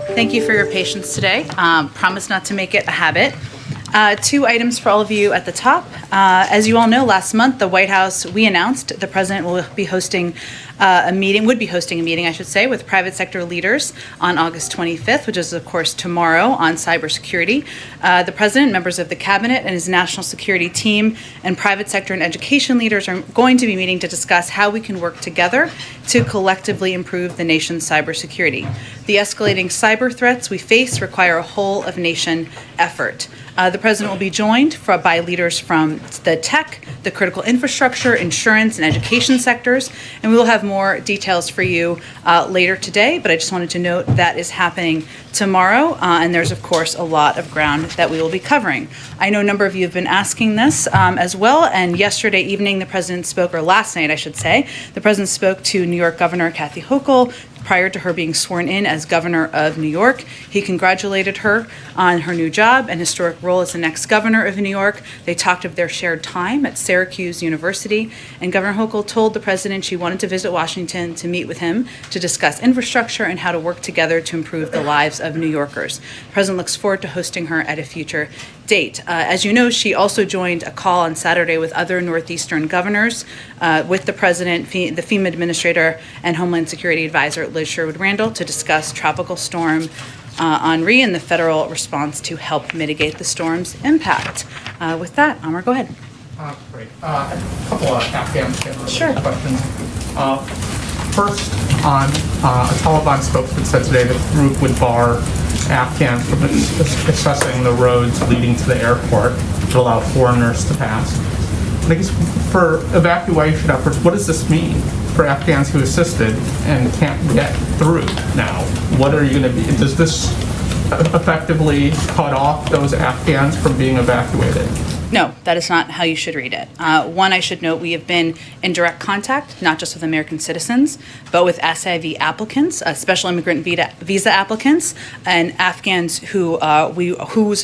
Thank you for your patience today. Promise not to make it a habit. Two items for all of you at the top. As you all know, last month, the White House, we announced the president would be hosting a meeting, I should say, with private sector leaders on August 25th, which is, of course, tomorrow, on cybersecurity. The president, members of the cabinet, and his national security team, and private sector and education leaders are going to be meeting to discuss how we can work together to collectively improve the nation's cybersecurity. The escalating cyber threats we face require a whole-of-nation effort. The president will be joined by leaders from the tech, the critical infrastructure, insurance, and education sectors, and we will have more details for you later today, but I just wanted to note that is happening tomorrow, and there's, of course, a lot of ground that we will be covering. I know a number of you have been asking this as well, and yesterday evening the president spoke, or last night I should say, the president spoke to New York Governor Kathy Hochul prior to her being sworn in as governor of New York. He congratulated her on her new job and historic role as the next governor of New York. They talked of their shared time at Syracuse University, and Governor Hochul told the president she wanted to visit Washington to meet with him to discuss infrastructure and how to work together to improve the lives of New Yorkers. The president looks forward to hosting her at a future date. As you know, she also joined a call on Saturday with other Northeastern governors, with the president, the FEMA administrator, and Homeland Security advisor Liz Sherwood-Randall to discuss Tropical Storm Henri and the federal response to help mitigate the storm's impact. With that, Amar, go ahead. Great. A couple of Afghanistan questions. First, on a Taliban spokesman said today that the group would bar Afghans from accessing the roads leading to the airport to allow foreigners to pass. And I guess for evacuation efforts, what does this mean for Afghans who assisted and can't get through now? What are you going to be? Does this effectively cut off those Afghans from being evacuated? No, that is not how you should read it. One, I should note we have been in direct contact, not just with American citizens, but with SIV applicants, special immigrant visa applicants, and Afghans whose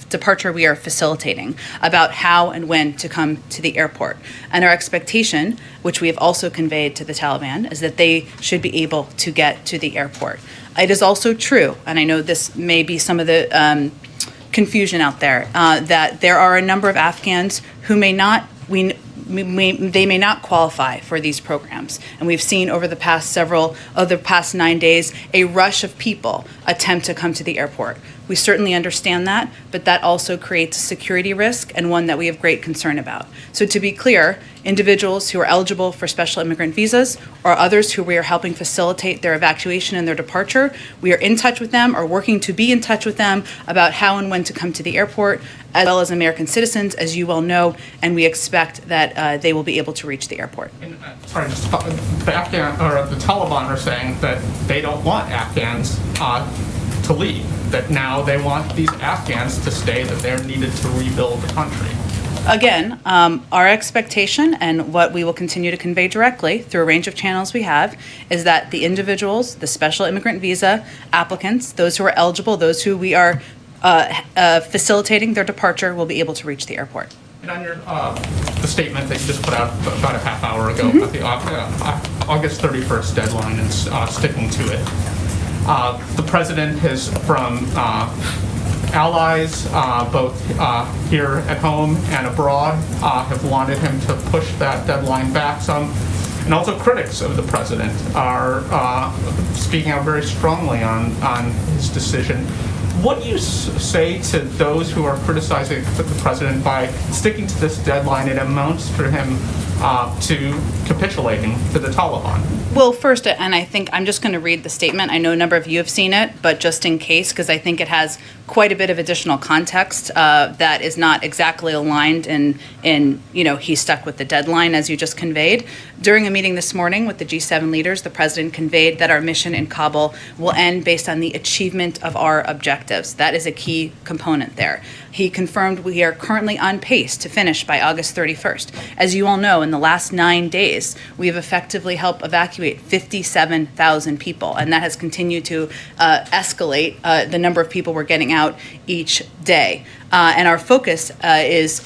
departure we are facilitating about how and when to come to the airport. And our expectation, which we have also conveyed to the Taliban, is that they should be able to get to the airport. It is also true, and I know this may be some of the confusion out there, that there are a number of Afghans who may not qualify for these programs. And we've seen over the past 9 days, a rush of people attempt to come to the airport. We certainly understand that, but that also creates a security risk and one that we have great concern about. So to be clear, individuals who are eligible for special immigrant visas or others who we are helping facilitate their evacuation and their departure, we are in touch with them or working to be in touch with them about how and when to come to the airport, as well as American citizens, as you well know, and we expect that they will be able to reach the airport. And, the Afghan or the Taliban are saying that they don't want Afghans to leave, that now they want these Afghans to stay, that they're needed to rebuild the country. Again, our expectation and what we will continue to convey directly through a range of channels we have is that the individuals, the special immigrant visa applicants, those who are eligible, those who we are facilitating their departure will be able to reach the airport. And on your the statement that you just put out about a half hour ago about the August 31st deadline and sticking to it, the president has, from allies, both here at home and abroad, have wanted him to push that deadline back some. And also critics of the president are speaking out very strongly on his decision. What do you say to those who are criticizing the president by sticking to this deadline? It amounts for him to capitulating to the Taliban. Well, first, and I think I'm just going to read the statement. I know a number of you have seen it, but just in case, because I think it has quite a bit of additional context that is not exactly aligned in he's stuck with the deadline, as you just conveyed. During a meeting this morning with the G7 leaders, the president conveyed that our mission in Kabull will end based on the achievement of our objectives. That is a key component there. He confirmed we are currently on pace to finish by August 31st. As you all know, in the last 9 days, we have effectively helped evacuate 57,000 people, and that has continued to escalate the number of people we're getting out each day. And our focus continues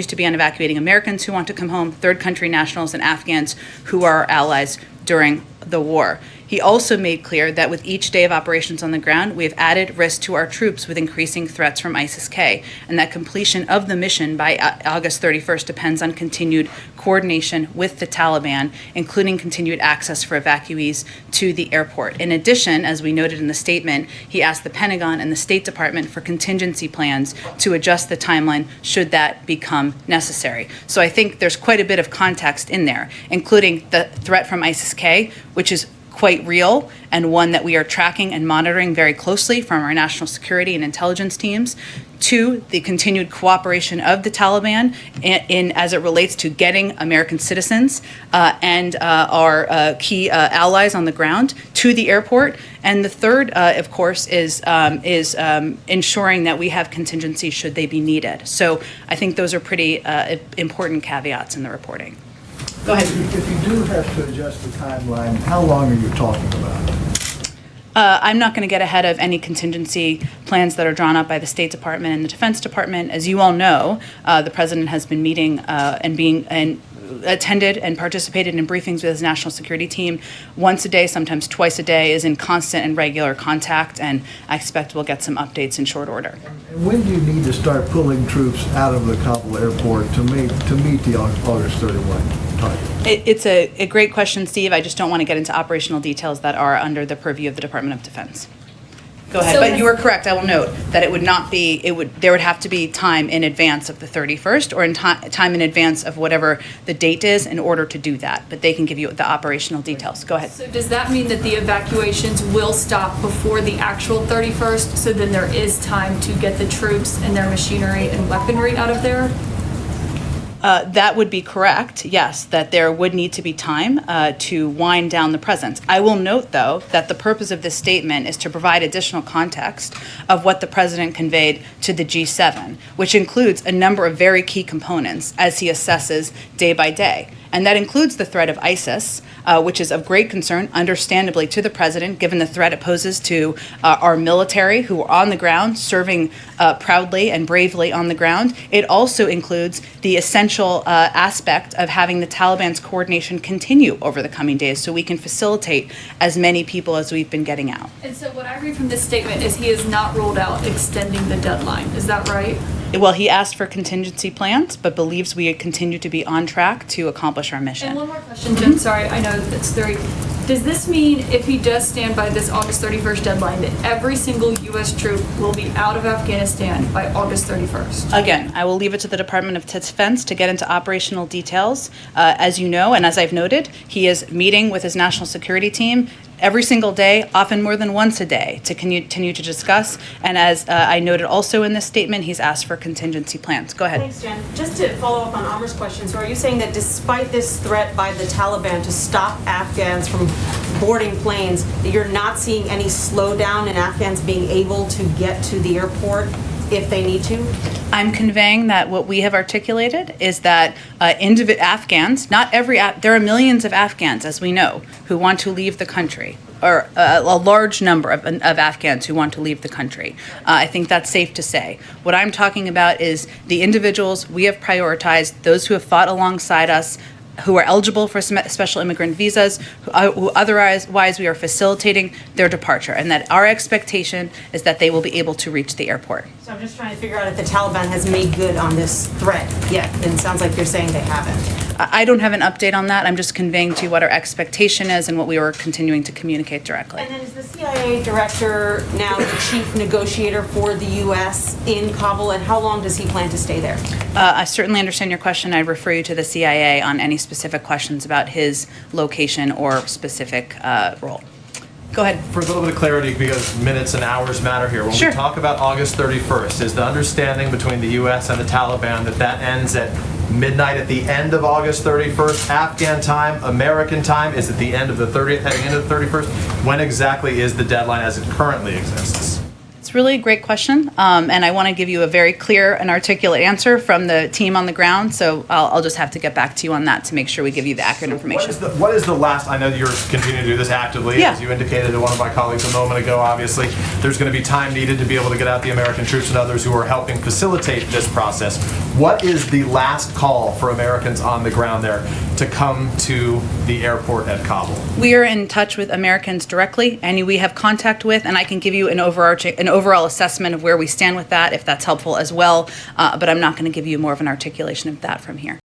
to be on evacuating Americans who want to come home, third country nationals, and Afghans who are our allies during the war. He also made clear that with each day of operations on the ground, we have added risk to our troops with increasing threats from ISIS-K, and that completion of the mission by August 31st depends on continued coordination with the Taliban, including continued access for evacuees to the airport. In addition, as we noted in the statement, he asked the Pentagon and the State Department for contingency plans to adjust the timeline should that become necessary. So I think there's quite a bit of context in there, including the threat from ISIS-K, which is quite real and one that we are tracking and monitoring very closely from our national security and intelligence teams, to the continued cooperation of the Taliban in as it relates to getting American citizens and our key allies on the ground to the airport. And the third, of course, is ensuring that we have contingency should they be needed. So I think those are pretty important caveats in the reporting. Go ahead. If you do have to adjust the timeline, how long are you talking about? I'm not going to get ahead of any contingency plans that are drawn up by the State Department and the Defense Department. As you all know, the President has been meeting and attended and participated in briefings with his national security team once a day, sometimes twice a day, is in constant and regular contact, and I expect we'll get some updates in short order. And when do you need to start pulling troops out of the Kabull airport to meet the August 31 target? It's a great question, Steve. I just don't want to get into operational details that are under the purview of the Department of Defense. Go ahead. But you are correct. I will note that it would not be, there would have to be time in advance of the 31st or in time in advance of whatever the date is in order to do that. But they can give you the operational details. Go ahead. So does that mean that the evacuations will stop before the actual 31st? So then there is time to get the troops and their machinery and weaponry out of there? That would be correct, yes, that there would need to be time to wind down the presence. I will note, though, that the purpose of this statement is to provide additional context of what the President conveyed to the G7, which includes a number of very key components as he assesses day by day. And that includes the threat of ISIS, which is of great concern, understandably, to the President, given the threat it poses to our military who are on the ground, serving proudly and bravely on the ground. It also includes the essential aspect of having the Taliban's coordination continue over the coming days so we can facilitate as many people as we've been getting out. And so what I read from this statement is he has not ruled out extending the deadline. Is that right? Well, he asked for contingency plans, but believes we continue to be on track to accomplish our mission. And one more question, Jen. Sorry, I know that's very. Does this mean if he does stand by this August 31st deadline that every single U.S. troop will be out of Afghanistan by August 31st? Again, I will leave it to the Department of Defense to get into operational details. As you know, and as I've noted, he is meeting with his national security team every single day, often more than once a day, to continue to discuss. And as I noted also in this statement, he's asked for contingency plans. Go ahead. Thanks, Jen. Just to follow up on Amar's question, so are you saying that despite this threat by the Taliban to stop Afghans from boarding planes, that you're not seeing any slowdown in Afghans being able to get to the airport if they need to? I'm conveying that what we have articulated is that Afghans, not every, there are millions of Afghans, as we know, who want to leave the country, or a large number of Afghans who want to leave the country. I think that's safe to say. What I'm talking about is the individuals we have prioritized, those who have fought alongside us, who are eligible for special immigrant visas, who otherwise we are facilitating their departure, and that our expectation is that they will be able to reach the airport. So I'm just trying to figure out if the Taliban has made good on this threat yet, and it sounds like you're saying they haven't. I don't have an update on that. I'm just conveying to you what our expectation is and what we were continuing to communicate directly. And then is the CIA director now the chief negotiator for the U.S. in Kabul, and how long does he plan to stay there? I certainly understand your question. I'd refer you to the CIA on any specific questions about his location or specific role. Go ahead. For a little bit of clarity, because minutes and hours matter here, when Sure. we talk about August 31st, is the understanding between the U.S. and the Taliban that that ends at midnight at the end of August 31st, Afghan time, American time? Is it the end of the 30th, heading into the 31st? When exactly is the deadline as it currently exists? It's really a great question, and I want to give you a very clear and articulate answer from the team on the ground, so I'll just have to get back to you on that to make sure we give you the accurate information. What is the last, I know you're continuing to do this actively, Yeah. as you indicated to one of my colleagues a moment ago, obviously. There's going to be time needed to be able to get out the American troops and others who are helping facilitate this process. What is the last call for Americans on the ground there to come to the airport at Kabul? We are in touch with Americans directly, and we have contact with, and I can give you an overall assessment of where we stand with that, if that's helpful as well. But I'm not going to give you more of an articulation of that from here.